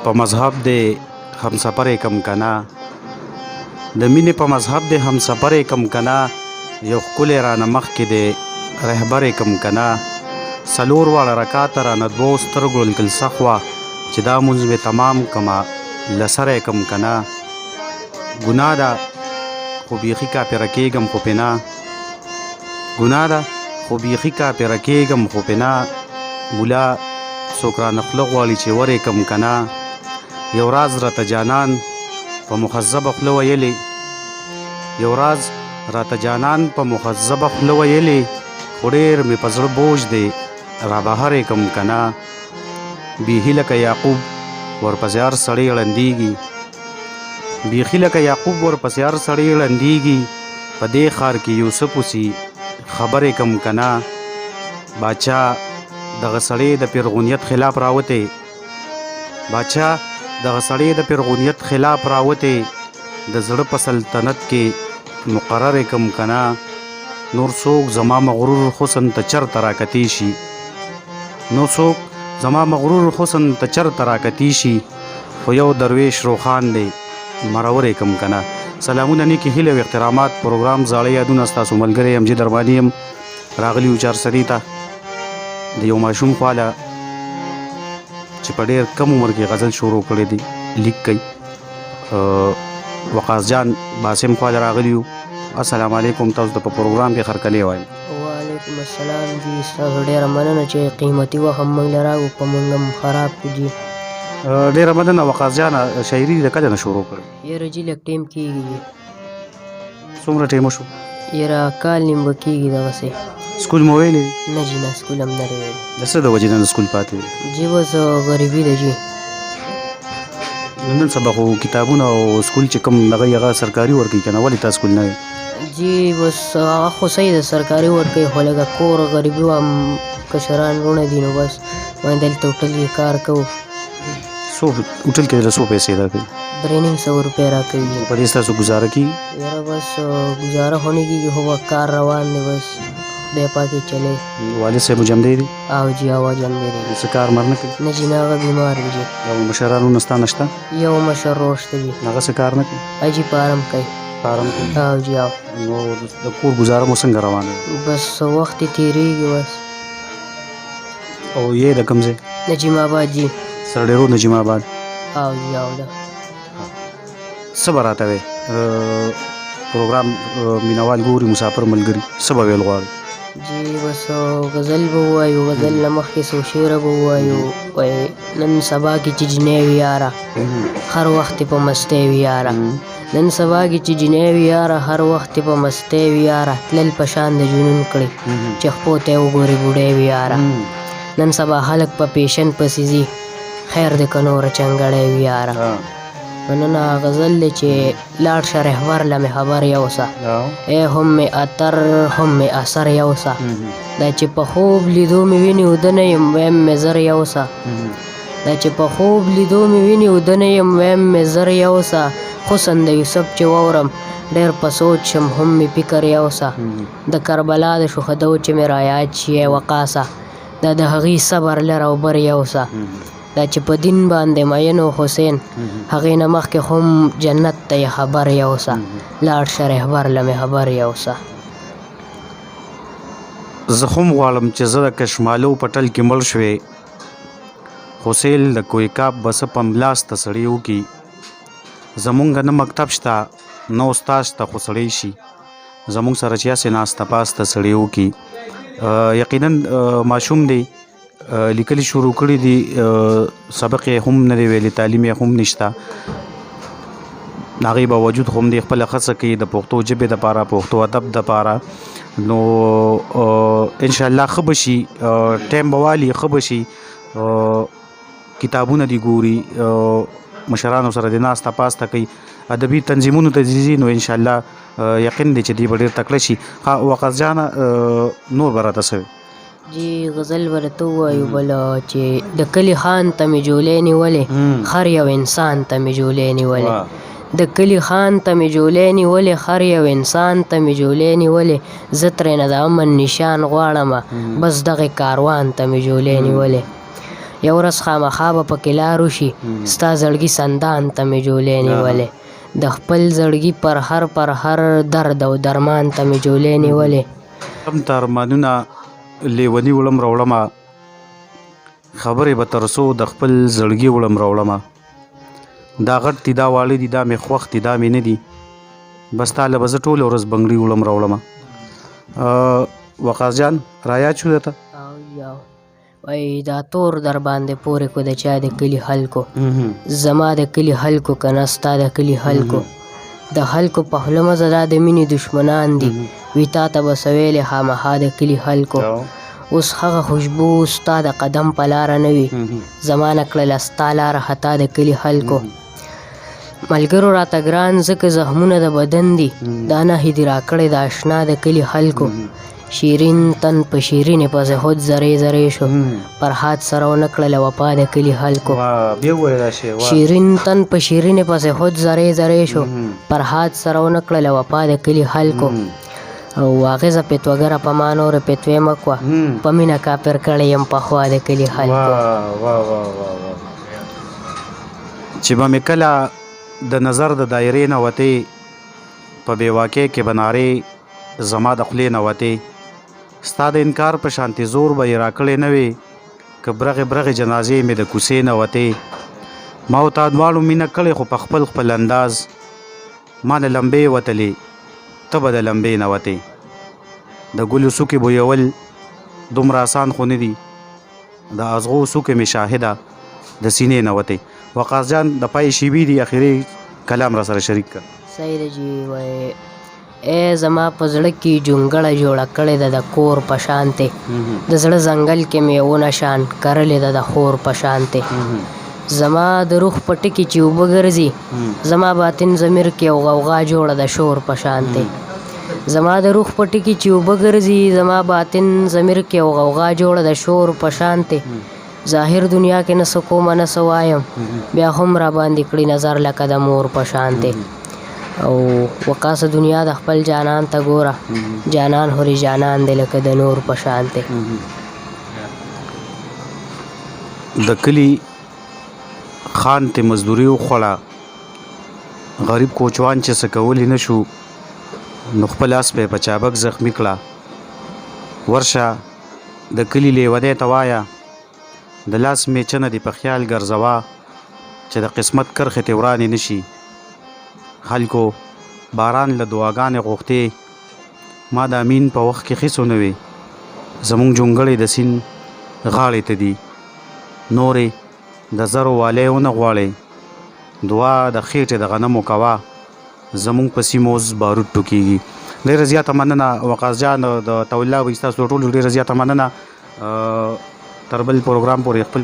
په مذهب دی همسفر کم کنا د مینې په مذهب دی همسفر کم کنا یو ښکلی رانه مخکې دی رهبر کم کنا څلور واړه رکاته رانه دوو سترګو لکلسخ وه چې دا مونځ مې تمام کمه لسره کم کنا ګناه ده خو بیخي کافره کېږم خو پې نه ګناه ده خو بیخي کافره کېږم خو پې نه مولا څوک رانه خوله غواړي چې ورې کم که نه یو راز راته جانان په مخذبه خوله ویلې یو راز راته جانان په مخذبه خوله ویلې خو ډېر مې په زړه بوج دی رابهر کم که نه بیخي لکه یعقوب ورپسې هر سړی ړندېږي بیخي لکه یعقوب ورپسې هر سړی ړندېږي په دې ښار کې یوسف اوسي خبرې کم که نه باچا دغه سړی د پیرغونیت خلاف راوتی باچا دغه سړی د پیرغونیت خلاف راوتی د زړه په سلطنت کې مقرر کم که نه نور څوک زما مغرور حسن ته چرته راکتی شي نور څوک زما مغرور حسن ته چرته راکتی شي خو یو درویش روخان دی مرور کم که نه سلامونه نیکې هیلې او احترامات پروګرام زاړه یادونه ستاسو ملګری یم جې درباني یم راغلي یو چارسدي ته د یو ماشوم خواله چې په ډېر کم عمر کې غزل شروع کړی دی لیک کوي وقاص جان باسم خواله راغلي یو السلام علیکم تاسو ته په پروګرام کې خرکلی وایم وعلیکم السلام جی ستاسو ډېره مننه چې قیمتي وخت هم موږ له راوړو په موږ هم خراب کړو جي ډېره مننه وقاص جانه شاعري د کله نه شروع کړې یاره جي لږ ټیم کېږي جي څومره ټیم وشو یاره کال نیم به کېږي دغسې سکول مو ویلی دی نه جي نه سکول هم نه دی ویلی د څه د وجې نه سکول پاتې دی جي بس غریبي ده جي نن سبا خو کتابونه او سکول چې کوم دغه هغه سرکاري ورکوي که نه ولې تا سکول نه وی جي بس هغه خو صحیح ده سرکاري ورکوي خو لږه کور غریبي وه کشران وروڼه دي نو بس باندې دلته هوټل کې کار کوو څو هوټل کې له څو پیسې راکوي 350 روپۍ راکوي په دې ستاسو ګزاره کېږي یاره بس ګزاره خو نه کېږي خو به کار روان دی بس خدای پاکې چلی والد صاحب مو جمدی دی او جي هوا جمدی دی څه کار مر نه کوي نه جي نه هغه بیمار دی جي او مشرانو ستا نشته یو مشر ورور شته جي هغه څه کار نه کوي اجي پارم کوي فارم کوي او جي او نو د کور ګزاره مو څنګه روانه ده بس وخت یې تېرېږي بس او یې د کوم ځای نجیم آباد جي سرډېرو نجیم آباد او جي او ده څه به راته وایې پروګرام مینوال ګوري مسافر ملګري څه به ویل غواړي جي بس غزل به ووایو غزل نه مخکې څو شعره به ووایو وایي نن سبا کې چې جنۍ وي یاره هر وخت یې په مستۍ وي یاره نن سبا کې چې جنۍ وي یاره هر وخت یې په مستۍ وي یاره تلل په شان د جنون کړي چې خپو ته یې وګورې بوډۍ وي یاره نن سبا خلک په پیشن پسې ځي خیر د که نوره چنګړی وي یاره نن غزل دی چې لاړ شه رهبر له مې خبر یوسه ای هم مې اتر هم مې اثر یوسه دا چې په خوب لیدو مې ویني ودنه یم ویم مې زر یوسه دا چې په خوب لیدو مې ویني ودنه یم ویم مې زر یوسه حسن د یوسف چې واورم ډېر په سوچ شم هم مې فکر یوسه د کربلا د شهدو چې مې رایاد شي وقاسه دا د هغې صبر لر او بر یوسه دا چې په دین باندې مین و حسین هغې نه مخکې هم جنت ته یې خبر یوسه لاړ شه رهبر له مې خبر یوسه زه هم غواړم چې زه د کشمالو په ټل کې مړ شوې خو سیل د کویکاب به څه په ملاس ته سړی وکړي زمونږ نه مکتب شته نه استاد شته خو سړی شي زمونږ سره چې هسې ناسته پاسته سړی وکړي یقینا ماشوم دی لیکلي شروع کړي دي سبق یې هم نه دی ویلي تعلیم یې هم نشته هغې باوجود هم دی خپله هڅه کوي د پښتو ژبې دپاره پښتو ادب دپاره نو انشاءالله ښه به شي ټایم به والي ښه به شي کتابونه دي ګوري مشرانو سره د ناسته پاسته کوي ادبي تنظیمونو ته ځي نو انشاءالله یقین دی چې دی به ډېر تکړه شي وقاص جانه نور به راته څه جی غزل به درته ووایو بله چې د کلي خان ته مې جولۍ نیولې هر یو انسان ته مې جولۍ نیولې د کلي خان ته مې جولۍ نیولې هر یو انسان ته مې جولۍ نیولې زه ترېنه د امن نشان غواړمه بس دغې کاروان ته مې جولۍ نیولې یو ورځ خامخا به پکې لار وشي ستا زړګي سندان ته مې جولۍ نیولې د خپل زړګي پر هر درد او درمان ته مې جولۍ نیولې هم ته ارمانونه لیوني وړم راوړمه خبرې به تر څو د خپل زړګي وړم راوړمه دا غټ دي دا واړه دي دا مې خوښ دي دا مې نه دي بس تا له به زه ټوله ورځ بنګړي وړم راوړمه وقاص جان رایاد شو درته وای دا تور در باندې پورې کو د چا د کلي خلکو زما د کلي خلکو که نه ستا د کلي خلکو د خلکو په خوله مه ځه دا د مینې دشمنان دي وي تا ته به څه ویلې خامخا د کلي خلکو اوس هغه خوشبو ستا د قدم په لاره نه وي زما نه کړله ستا لاره خطا د کلي خلکو ملګرو راته ګران ځکه زخمونه د بدن دي دا نښې دي راکړې د اشنا د کلي خلکو شیرین تن په شیرینې پسې خود زرې زرې شو فرهاد سره ونه کړله وفا د کلي خلکو شیرین تن په شیرینې پسې خود زرې زرې شو فرهاد سره ونه کړله وفا د کلي خلکو او اغېزه پیتوګره په ما نورې پیتوې مه کوه په مینه کافر کړی یم پخوا د کلي خلکو چې به مې کله د نظر د دایرې نه وتې په بېواکۍ کې به نارې زما د خولې نه وتې ستا د انکار په شانتې زور به یې راکړې نه وې که برغې برغې جنازې مې د کوڅې نه وتې ما او تا دواړو مینه کړې خو په خپل خپل انداز ما نه لمبې وتلې ته به د لمبې نه وتې د ګلو څوکې بویول دومره آسان خو نه دي د ازغو څوکې مې شاهده د سینې نه وتې وقاص جان د پای شیبې دي اخري کلام را سره شریک کړه صحیح ده جی وای ای زما په زړه کې جونګړه جوړه کړې ده د کور په شانتې د زړه ځنګل کې مې ونه شان کرلې ده د خور په شانتې زما د روح په ټکي چې اوبه ګرځي زما باطن ضمیر کې یو غوغا جوړه ده شور په شانتې زما د روح په ټکي چې اوبه ګرځي زما باطن ضمیر کې یو غوغا جوړه ده شور په شانتې ظاهر دنیا کې نه څه کومه نه څه وایم بیا هم را باندې کړي نظر لکه د مور په شانتې او وقاص دنیا د خپل جانان ته ګوره جانان هورې جانان دی لکه د نور په شانتې د کلي خان ته مزدوري وخوړه غریب کوچوان چې څه کولی نه شو نو خپل آس په چابک زخمی کړه ورشه د کلي لیونی ته وایه د لاس میچنه دې په خیال ګرځوه چې د قسمت کرښې تې ورانې نه شي خلکو باران له دعاګانې غوښتې ما د امین په وخت کې خیسو نه وې زمونږ جونګړې د سیند غاړې ته دي نورې د زرو والی ونه غواړې دعا د خېټې د غنمو کوه زمونږ په سیمو اوس بارود ټوکېږي ډېره زیاته مننه وقاص جان د تولا وایي ستاسو ټولو ډېره زیاته مننه تر بل پروګرام پورې خپل